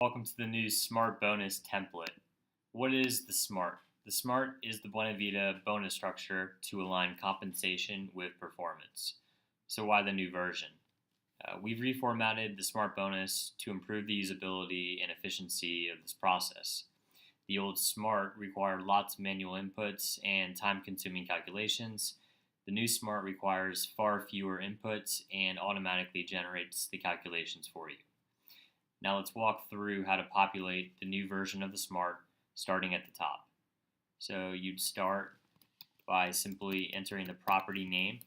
Welcome to the new Smart Bonus template. What is the Smart? The Smart is the Buena Vita bonus structure to align compensation with performance. So why the new version? We've reformatted the Smart Bonus to improve the usability and efficiency of this process. The old Smart required lots of manual inputs and time-consuming calculations. The new Smart requires far fewer inputs and automatically generates the calculations for you. Now let's walk through how to populate the new version of the Smart starting at the top. So you'd start by simply entering the property name.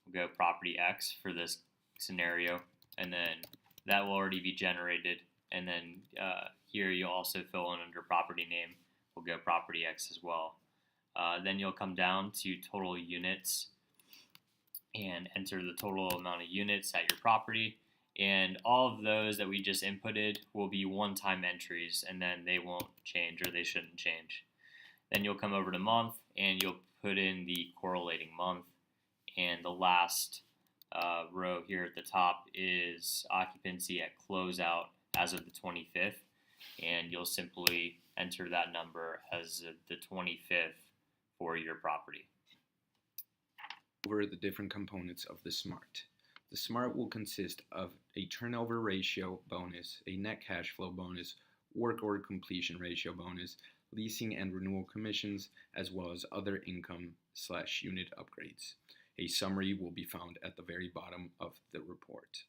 We'll go property X for this scenario, and then that will already be generated. And then here you'll also fill in under property name. We'll go property X as well. Then you'll come down to total units and enter the total amount of units at your property. And all of those that we just inputted will be one-time entries, and then they won't change, or they shouldn't change. Then you'll come over to month, and you'll put in the correlating month. And the last row here at the top is occupancy at closeout as of the 25th. And you'll simply enter that number as the 25th for your property. Over the different components of the Smart. The Smart will consist of a turnover ratio bonus, a net cash flow bonus, work order completion ratio bonus, leasing and renewal commissions, as well as other income/unit upgrades. A summary will be found at the very bottom of the report.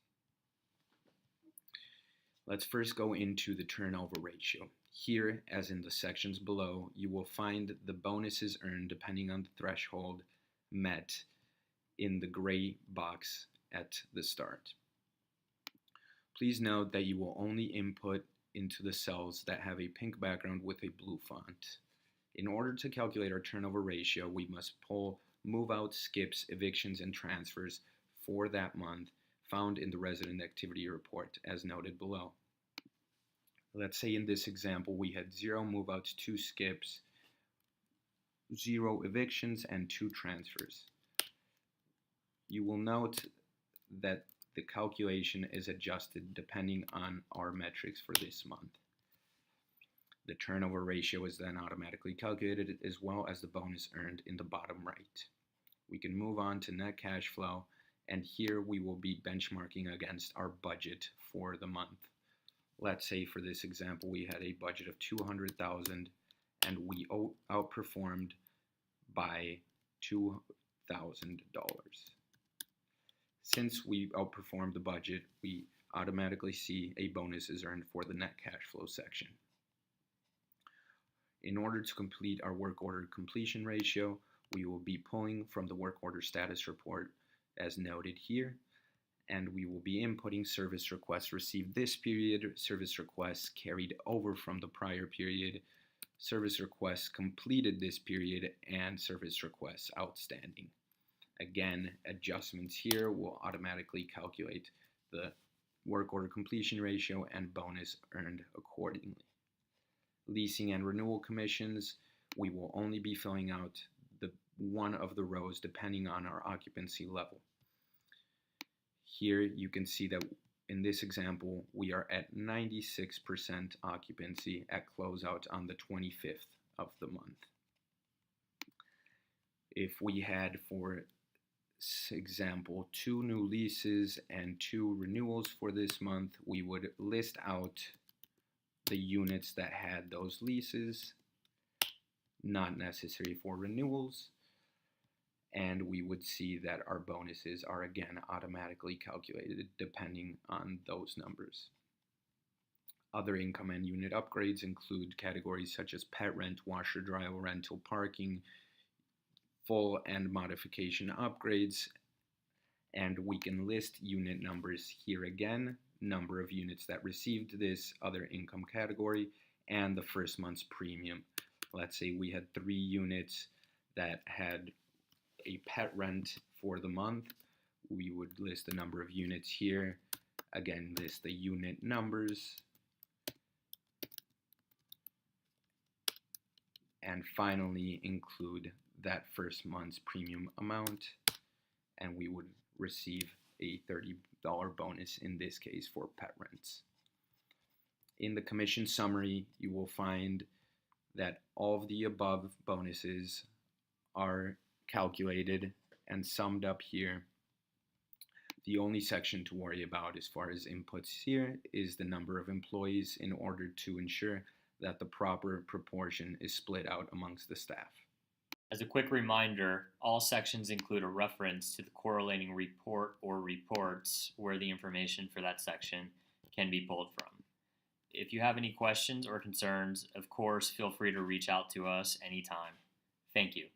Let's first go into the turnover ratio. Here, as in the sections below, you will find the bonuses earned depending on the threshold met in the gray box at the start. Please note that you will only input into the cells that have a pink background with a blue font. In order to calculate our turnover ratio, we must pull move-out, skips, evictions, and transfers for that month found in the resident activity report as noted below. Let's say in this example we had 0 move-outs, 2 skips, 0 evictions, and 2 transfers. You will note that the calculation is adjusted depending on our metrics for this month. The turnover ratio is then automatically calculated as well as the bonus earned in the bottom right. We can move on to net cash flow, and here we will be benchmarking against our budget for the month. Let's say for this example we had a budget of $200,000 and we outperformed by $2,000. Since we outperformed the budget, we automatically see a bonus is earned for the net cash flow section. In order to complete our work order completion ratio, we will be pulling from the work order status report as noted here, and we will be inputting service requests received this period, service requests carried over from the prior period, service requests completed this period, and service requests outstanding. Again, adjustments here will automatically calculate the work order completion ratio and bonus earned accordingly. Leasing and renewal commissions, we will only be filling out the one of the rows depending on our occupancy level. Here you can see that in this example we are at 96% occupancy at closeout on the 25th of the month. If we had, for example, 2 new leases and 2 renewals for this month, we would list out the units that had those leases, not necessary for renewals, and we would see that our bonuses are again automatically calculated depending on those numbers. Other income and unit upgrades include categories such as pet rent, washer dryer rental, parking, full and modification upgrades, and we can list unit numbers here again, number of units that received this other income category, and the first month's premium. Let's say we had 3 units that had a pet rent for the month. We would list the number of units here, again list the unit numbers, and finally include that first month's premium amount, and we would receive a $30 bonus in this case for pet rents. In the commission summary, you will find that all of the above bonuses are calculated and summed up here. The only section to worry about as far as inputs here is the number of employees in order to ensure that the proper proportion is split out amongst the staff. As a quick reminder, all sections include a reference to the correlating report or reports where the information for that section can be pulled from. If you have any questions or concerns, of course, feel free to reach out to us anytime. Thank you.